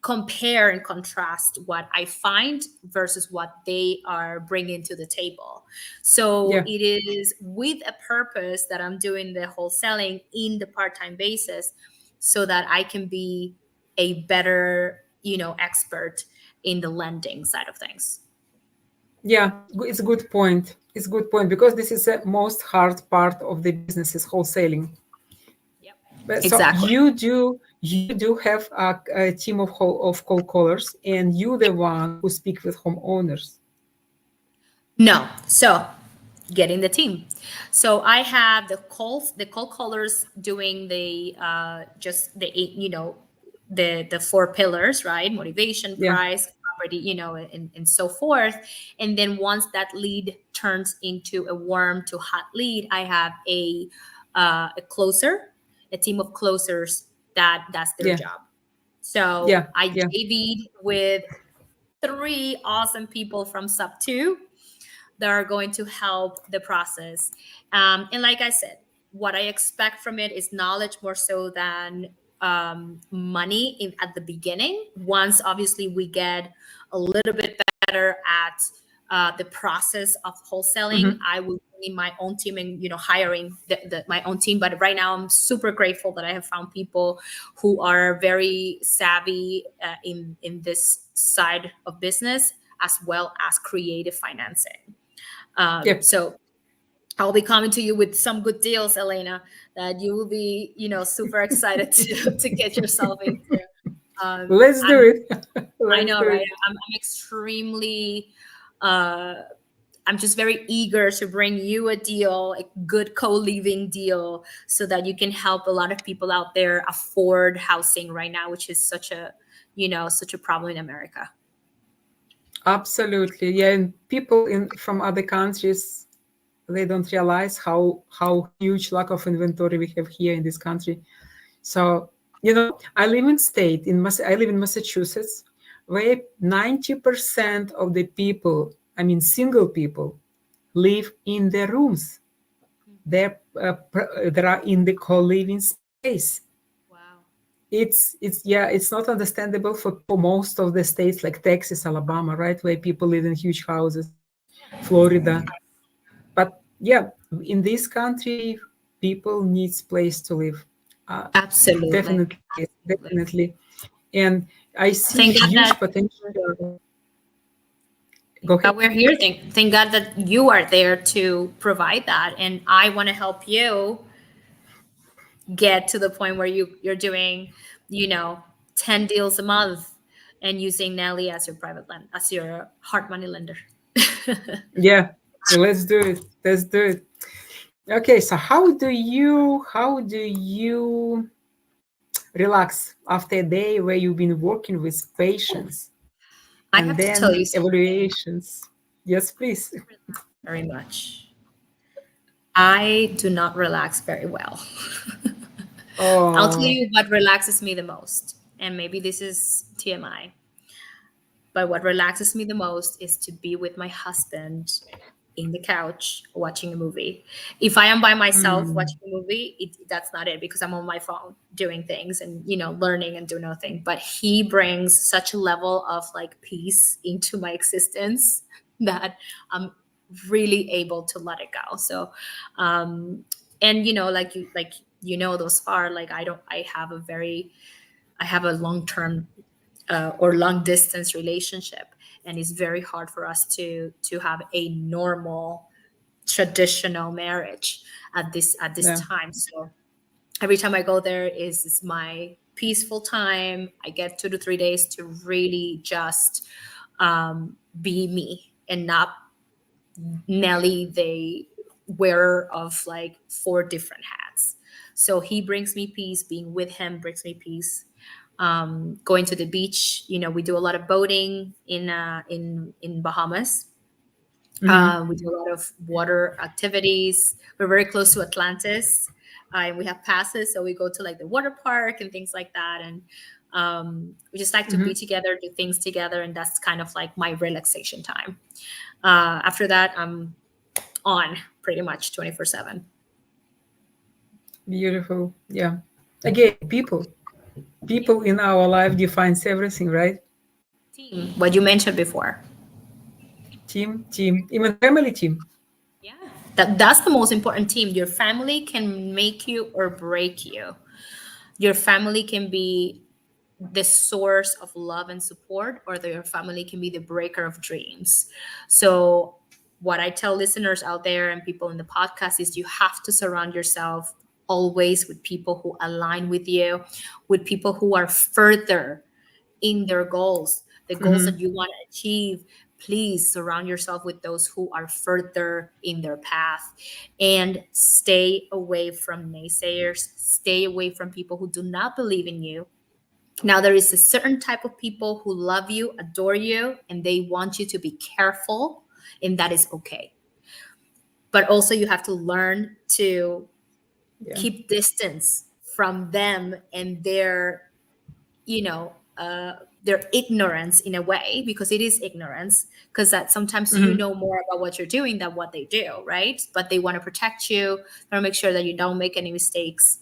compare and contrast what I find versus what they are bringing to the table. So Yeah. it is with a purpose that I'm doing the wholesaling in the part-time basis, so that I can be a better, expert in the lending side of things. Yeah. It's a good point. It's a good point because this is the most hard part of the business is wholesaling. Yep. But so Exactly. you do have a team of cold callers, and you the one who speak with homeowners. No. So getting the team. So I have the call callers doing the just the eight, the four pillars, right? Motivation, Yeah. price, property, and so forth. And then once that lead turns into a warm to hot lead, I have a closer, a team of closers that's their Yeah. job. So Yeah. I Yeah. JV'd with three awesome people from sub two that are going to help the process. And like I said, what I expect from it is knowledge more so than money at the beginning. Once, obviously, we get a little bit better at the process of wholesaling, Mhm. I will bring in my own team and hiring my own team. But right now, I'm super grateful that I have found people who are very savvy in this side of business, as well as creative financing. Yeah. So I'll be coming to you with some good deals, Elena, that you will be, super excited to get yourself into. Let's do I'm, it. I Let's know, do right? it. I'm extremely, uh, I'm just very eager to bring you a deal, a good co-living deal, so that you can help a lot of people out there afford housing right now, which is such a problem in America. Absolutely. Yeah. And people in from other countries, they don't realize how huge lack of inventory we have here in this country. So, I live in state I live in Massachusetts, where 90% of the people, I mean single people, live in their rooms. They are in the co-living space. Wow. It's not understandable for most of the states like Texas, Alabama, right, where people live in huge houses, Florida. But yeah, in this country, people needs place to live. Uh, Absolutely. definitely, definitely. And I see Thank God huge that potential. Go Thank God ahead. we're here. Thank God that you are there to provide that. And I want to help you get to the point where you're doing, you know, 10 deals a month and using Nelly as your as your hard money lender. Yeah, let's do it. Let's do it. Okay, so how do you relax after a day where you've been working with patients I and have to tell then you something. evaluations? Yes, please. Very much. I do not relax very well. I'll tell Oh. you what relaxes me the most. And maybe this is TMI. But what relaxes me the most is to be with my husband in the couch watching a movie. If I am by myself Mm. watching a movie, that's not it, because I'm on my phone doing things and learning and do nothing. But he brings such a level of like peace into my existence that I'm really able to let it go. So, and those far, like I have a long term or long distance relationship, and it's very hard for us to have a normal traditional marriage at this Yeah. time. So every time I go there is my peaceful time. I get 2 to 3 days to really just be me and not Nelly, the wearer of like four different hats. So he brings me peace. Being with him brings me peace. Going to the beach, we do a lot of boating in Bahamas. Hmm. We do a lot of water activities. We're very close to Atlantis, and we have passes, so we go to like the water park and things like that. And we just like to be Hmm. together, do things together, and that's kind of like my relaxation time. After that, I'm on pretty much 24/7. Beautiful. Yeah. Again, Yeah. people in our life defines everything, right? Team, what you mentioned before. Team, even family team. Yeah. That's the most important team. Your family can make you or break you. Your family can be the source of love and support, or your family can be the breaker of dreams. So what I tell listeners out there and people in the podcast is you have to surround yourself always with people who align with you, with people who are further in their goals, the goals that Hmm. you want to achieve. Please surround yourself with those who are further in their path, and stay away from naysayers, stay away from people who do not believe in you. Now, there is a certain type of people who love you, adore you, and they want you to be careful, and that is okay. But also, you have to learn to Yeah. keep distance from them and you know their ignorance in a way, because it is ignorance, because that sometimes you Hmm. know more about what you're doing than what they do, right? But they want to protect you, they want to make sure that you don't make any mistakes.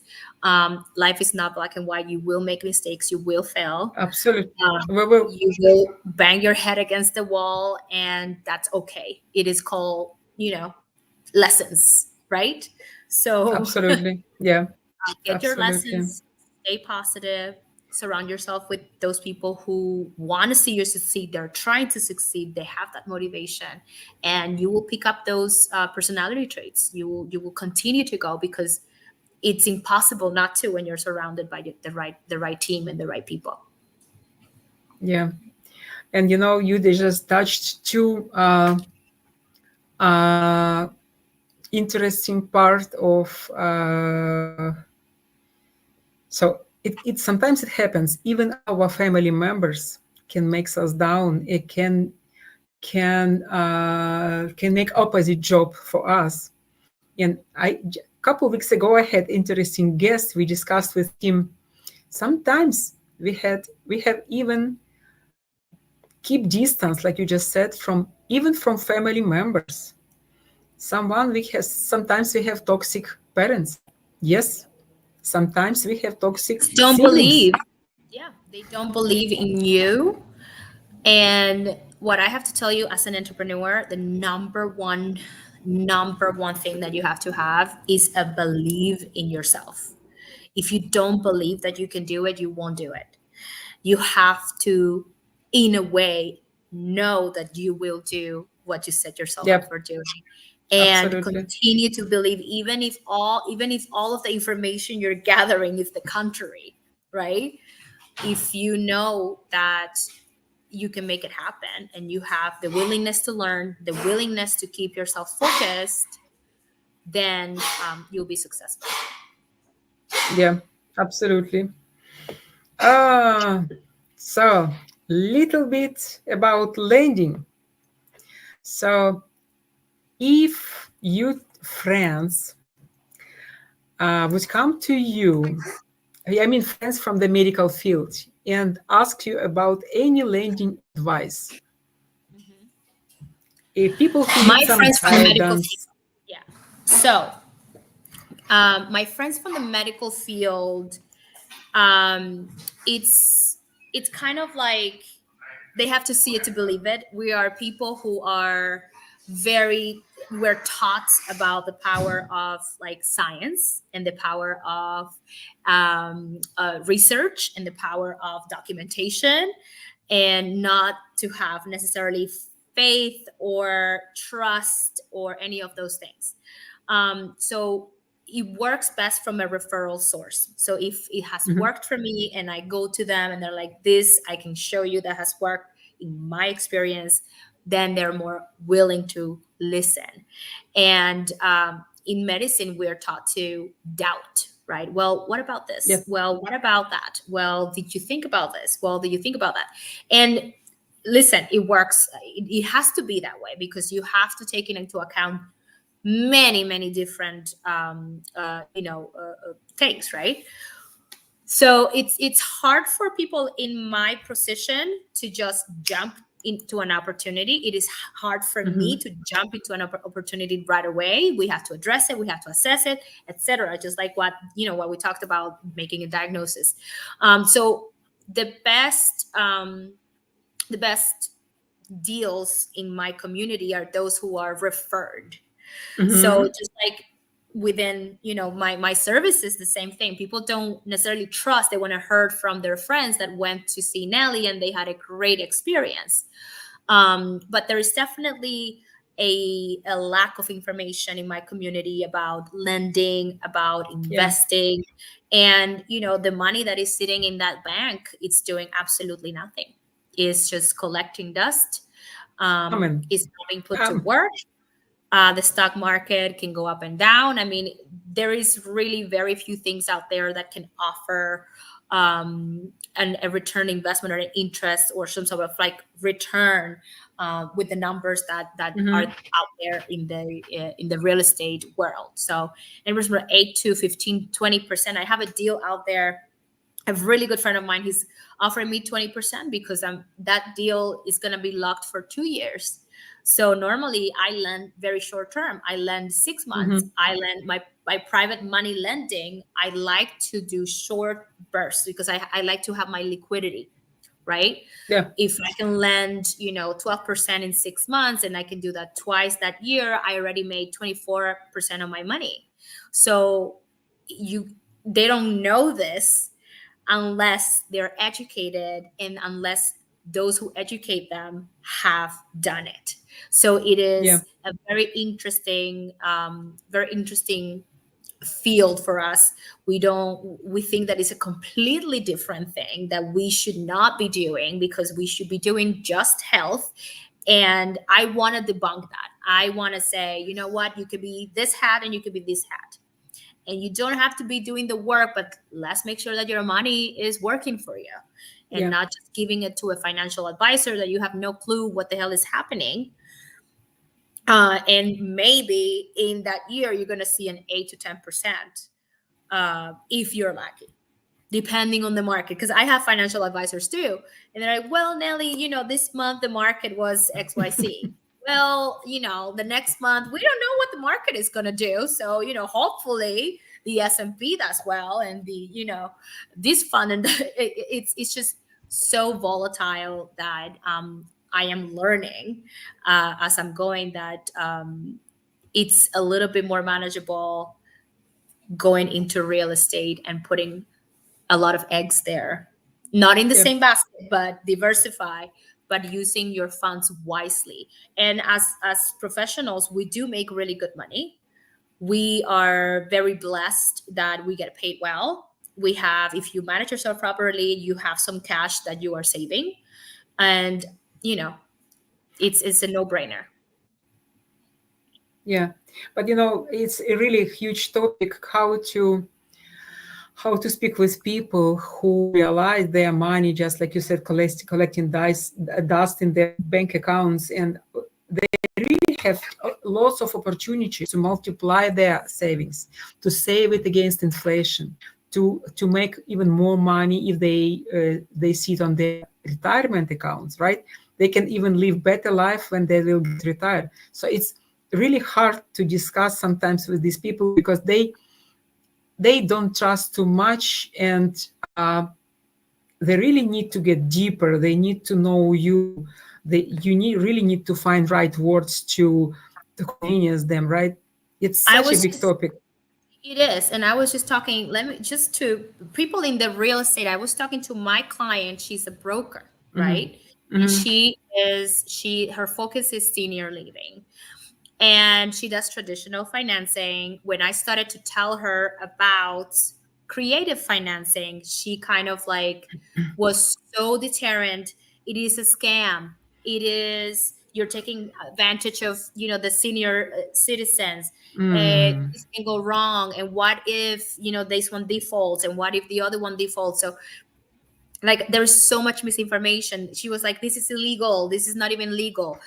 Life is not black and white. You will make mistakes, you will fail, Absolutely. Well, you will bang your head against the wall, and that's okay. It is called, lessons, right? So absolutely. Yeah. get your Absolutely. lessons, stay positive, surround yourself with those people who want to see you succeed. They're trying to succeed. They have that motivation, and you will pick up those personality traits. You will continue to go, because it's impossible not to when you're surrounded by the right team and the right people. Yeah. And you just touched two uh, interesting part of. So it sometimes it happens. Even our family members can make us down. It can make opposite job for us. And a couple of weeks ago, I had interesting guest. We discussed with him. Sometimes we have even keep distance, like you just said, from even from family members. Sometimes we have toxic parents. Yes, sometimes we have toxic Don't siblings. believe. Yeah, they don't believe in you. And what I have to tell you as an entrepreneur, the number one thing that you have to have is a belief in yourself. If you don't believe that you can do it, you won't do it. You have to, in a way, know that you will do what you set yourself up Yep, for doing, and absolutely. continue to believe, even if all of the information you're gathering is the contrary, right? If you know that you can make it happen, and you have the willingness to learn, the willingness to keep yourself focused, then you'll be successful. Yeah, absolutely. Uh, so little bit about lending. So if you friends would come to you, I mean friends from the medical field, and ask you about any lending advice, Mhm. people who My need some friends from the medical field, guidance. yeah. So, my friends from the medical field, um, it's kind of like they have to see it to believe it. We are people who are very we're taught about the power of like science and the power of research and the power of documentation, and not to have necessarily faith or trust or any of those things. So it works best from a referral source. So if it has worked for me and I go to them and they're like, this I can show you that has worked in my experience, then they're more willing to listen. And in medicine, we're taught to doubt, right? Well, what about this? Yep. Well, what about that? Well, did you think about this? Well, did you think about that? And listen, it works. It has to be that way because you have to take it into account many different things, right? So it's hard for people in my position to just jump into an opportunity. It is hard for me to jump into an opportunity right away. We have to address it, we have to assess it, etc. Just like what we talked about, making a diagnosis. So the best deals in my community are those who are referred. So just like within my services, the same thing. People don't necessarily trust. They want to hear from their friends that went to see Nelly and they had a great experience. But there is definitely a lack of information in my community about lending, about investing. And the money that is sitting in that bank, it's doing absolutely nothing. It's just collecting dust. It's not being put to work. The stock market can go up and down. I mean, there is really very few things out there that can offer a return investment or an interest or some sort of like return with the numbers that are out there in the real estate world. So numbers from 8 to 15, 20%. I have a deal out there. A really good friend of mine, he's offering me 20% because that deal is going to be locked for 2 years. So normally I lend very short term. I lend 6 months. I lend my private money lending. I like to do short bursts because I like to have my liquidity, right? Yeah. If I can lend, 12% in 6 months and I can do that twice that year, I already made 24% of my money. So they don't know this unless they're educated and unless those who educate them have done it. So it is a very interesting field for us. We think that it's a completely different thing that we should not be doing because we should be doing just health. And I want to debunk that. I want to say, you know what, you could be this hat and you could be this hat. And you don't have to be doing the work, but let's make sure that your money is working for you and not just giving it to a financial advisor that you have no clue what the hell is happening. And maybe in that year, you're going to see an 8 to 10% if you're lucky, depending on the market. Because I have financial advisors too. And they're like, well, Nelly, this month the market was XYZ. Well, the next month, we don't know what the market is going to do. So, hopefully the S&P does well and this fund. And it's just so volatile that I am learning as I'm going that it's a little bit more manageable going into real estate and putting a lot of eggs there. Not in the same basket, but diversify, but using your funds wisely. And as professionals, we do make really good money. We are very blessed that we get paid well. We have, if you manage yourself properly, you have some cash that you are saving. And, it's a no-brainer. Yeah. But, it's a really huge topic, how to speak with people who realize their money, just like you said, collecting dust in their bank accounts, and they really have lots of opportunities to multiply their savings, to save it against inflation, to make even more money if they sit on their retirement accounts, right? They can even live better life when they will get retired. So it's really hard to discuss sometimes with these people because they don't trust too much, and they really need to get deeper. They need to know you. You really need to find right words to to convenience them, right? It's I such a was big just topic. It is. And I was just talking, let me just to people in the real estate. I was talking to my client. She's a broker, Hmm. right? And Hmm. her focus is senior living, and she does traditional financing. When I started to tell her about creative financing, she kind of like was so deterrent. It is a scam. It is, you're taking advantage of, the senior citizens. Mm. This can go wrong, and what if, this one defaults, and what if the other one defaults? So like there's so much misinformation. She was like, this is illegal, this is not even legal.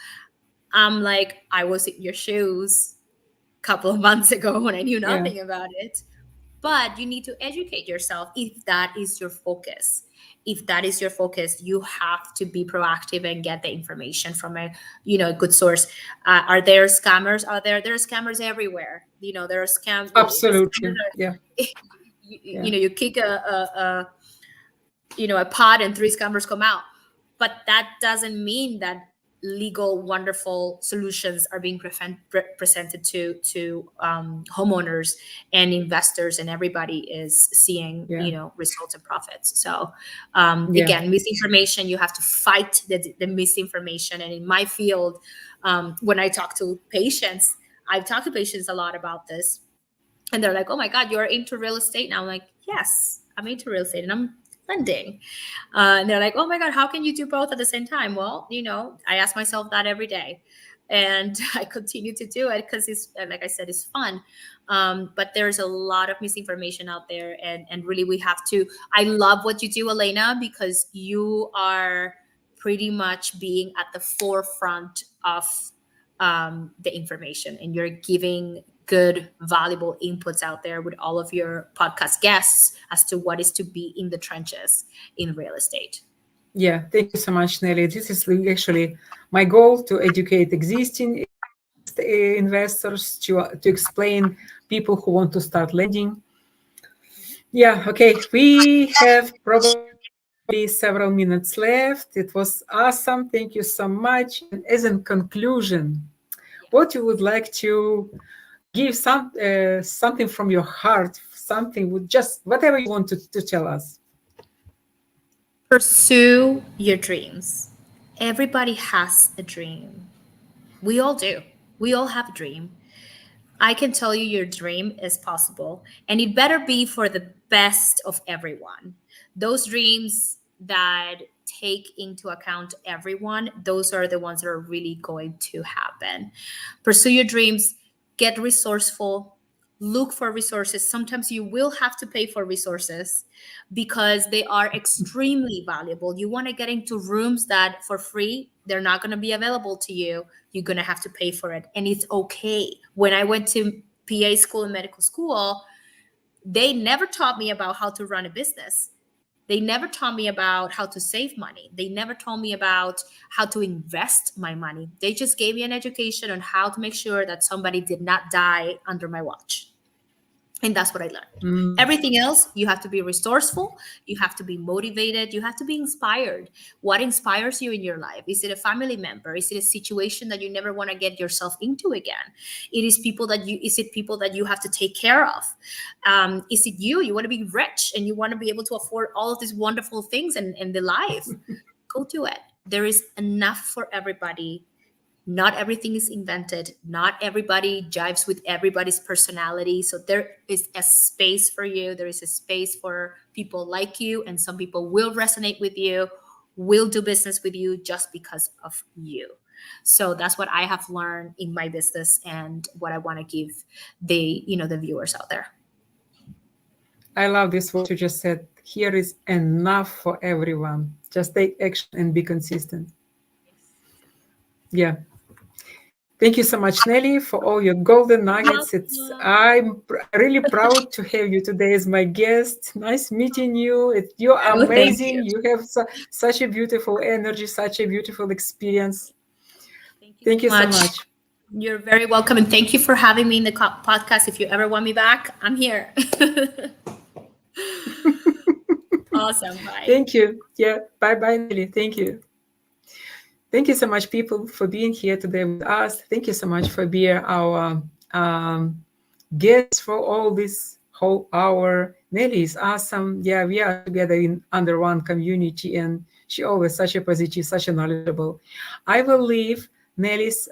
I'm like, I was in your shoes a couple of months ago when I knew Yeah, nothing about it. But you need to educate yourself if that is your focus. If that is your focus, you have to be proactive and get the information from a, good source. Are there scammers? There are scammers everywhere. There are the absolutely. scammers Yeah, are, yeah, you kick a pot and three scammers come out. But that doesn't mean that legal, wonderful solutions are being presented to homeowners and investors, and everybody is seeing, yeah, results and profits. So yeah. again, misinformation, you have to fight the misinformation. And in my field, when I talk to patients, I've talked to patients a lot about this, and they're like, "Oh my God, you're into real estate now." I'm like, "Yes, I'm into real estate, and I'm lending." And they're like, "Oh my God, how can you do both at the same time?" Well, I ask myself that every day, and I continue to do it because it's, like I said, it's fun. But there's a lot of misinformation out there, and really we have to. I love what you do, Elena, because you are pretty much being at the forefront of the information, and you're giving good, valuable inputs out there with all of your podcast guests as to what is to be in the trenches in real estate. Yeah, thank you so much, Nelly. This is actually my goal, to educate existing investors, to explain people who want to start lending. Yeah, okay. We have probably several minutes left. It was awesome. Thank you so much. And as a conclusion, what you would like to give, something from your heart, something with just whatever you want to tell us. Pursue your dreams. Everybody has a dream. We all do. We all have a dream. I can tell you your dream is possible, and it better be for the best of everyone. Those dreams that take into account everyone, those are the ones that are really going to happen. Pursue your dreams, get resourceful, look for resources. Sometimes you will have to pay for resources because they are extremely valuable. You want to get into rooms that for free, they're not going to be available to you. You're going to have to pay for it. And it's okay. When I went to PA school and medical school, they never taught me about how to run a business. They never taught me about how to save money. They never taught me about how to invest my money. They just gave me an education on how to make sure that somebody did not die under my watch. And that's what I learned. Mm. Everything else, you have to be resourceful, you have to be motivated, you have to be inspired. What inspires you in your life? Is it a family member? Is it a situation that you never want to get yourself into again? Is it people that you have to take care of? Is it you want to be rich and you want to be able to afford all of these wonderful things in the life? Go do it. There is enough for everybody. Not everything is invented. Not everybody jives with everybody's personality. So there is a space for you. There is a space for people like you, and some people will resonate with you, will do business with you just because of you. So that's what I have learned in my business, and what I want to give the viewers out there. I love this, what you just said. Here is enough for everyone. Just take action and be consistent. Yeah. Thank you so much, Nelly, for all your golden nuggets. I'm really proud to have you today as my guest. Nice meeting you. You're Oh, thank you. amazing. You have such a beautiful energy, such a beautiful experience. Thank you Thank so you so much. much. You're very welcome, and thank you for having me in the podcast. If you ever want me back, I'm here. Awesome. Bye. Thank you. Yeah. Bye bye, Nelly. Thank you. Thank you so much, people, for being here today with us. Thank you so much for being our guests for all this whole hour. Nelly is awesome. Yeah, we are together in under one community, and she always such a positive, such a knowledgeable. I will leave Nelly's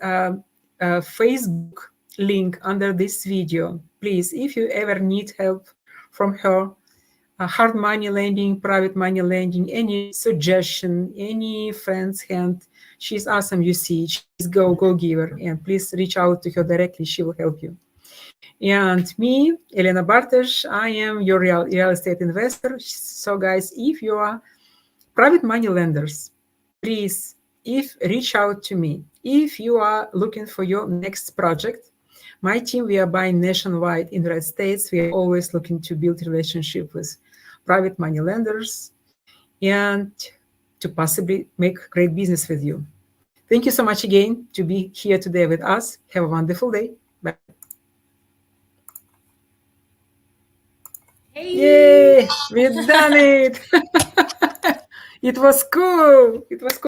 Facebook link under this video. Please, if you ever need help from her, hard money lending, private money lending, any suggestion, any friend's hand, she's awesome. You see, she's go giver, and please reach out to her directly. She will help you. And me, Elena Bartash, I am your real estate investor. So, guys, if you are private money lenders, please, if reach out to me. If you are looking for your next project, my team, we are buying nationwide in the United States. We are always looking to build relationship with private money lenders and to possibly make great business with you. Thank you so much again to be here today with us. Have a wonderful day. Bye. Hey. Yay, we've done it. It was cool. It was cool.